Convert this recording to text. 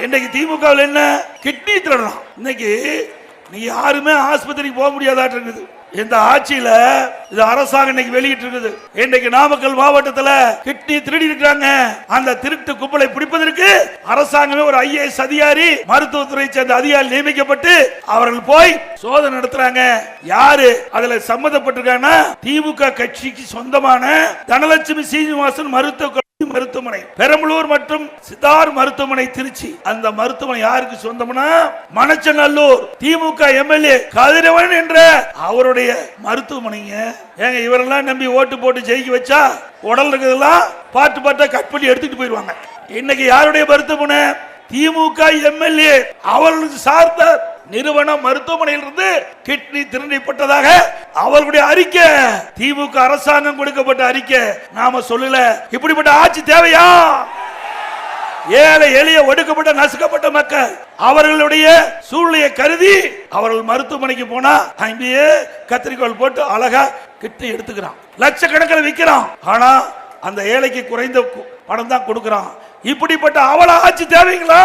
இன்னைக்கு திமுகவில் என்ன கிட்னி திருடுறான். இன்னைக்கு நீ யாருமே ஆஸ்பத்திரிக்கு போக முடியாதாட்டு இருக்குது. இந்த ஆட்சியில இது அரசாங்கம் இன்னைக்கு வெளியிட்டு இருக்குது. இன்னைக்கு நாமக்கல் மாவட்டத்தில் கிட்னி திருடி இருக்காங்க. அந்த திருட்டு கும்பலை பிடிப்பதற்கு அரசாங்கமே ஒரு IAS அதிகாரி, மருத்துவத்துறை சேர்ந்த அதிகாரி நியமிக்கப்பட்டு அவர்கள் போய் சோதனை நடத்துறாங்க. யாரு அதுல சம்பந்தப்பட்டிருக்காங்கன்னா திமுக கட்சிக்கு சொந்தமான தனலட்சுமி சீனிவாசன் மருத்துவமனை, பெரம்பலூர் மற்றும் சித்தார் மருத்துவமனை திருச்சி. அந்த மருத்துவமனை யாருக்கு சொந்தம்னா மணச்சநல்லூர் திமுக MLA கதிரவன் என்ற அவருடைய மருத்துவமனைங்க. ஏங்க இவரெல்லாம் நம்பி ஓட்டு போட்டு ஜெயிக்க வச்சா உடல் இருக்கிறதெல்லாம் பாட்டு பாட்டா கட் பண்ணி எடுத்துட்டு போயிடுவாங்க. இன்னைக்கு யாருடைய மருத்துவமனை? திமுக MLA அவர்களுக்கு சார்ந்த நிறுவன மருத்துவமனையில் இருந்து கிட்னி திருடப்பட்டதாக அவர்களுடைய அறிக்கை, திமுக அரசாங்கம் கொடுக்கப்பட்ட அறிக்கை. நாம சொல்லல. இப்படிப்பட்ட ஆட்சி தேவையா? ஏழை எளிய ஒடுக்கப்பட்ட நசுக்கப்பட்ட மக்கள் அவர்களுடைய சூழ்நிலையை கருதி அவர்கள் மருத்துவமனைக்கு போனா அங்கேயே கத்திரிக்கோள் போட்டு அழகா கிட்னி எடுத்துக்கிறான், லட்சக்கணக்கில் விற்கிறான். ஆனா அந்த ஏழைக்கு குறைந்த பணம் தான் கொடுக்கிறான். இப்படிப்பட்ட அவல ஆட்சி தேவைங்களா?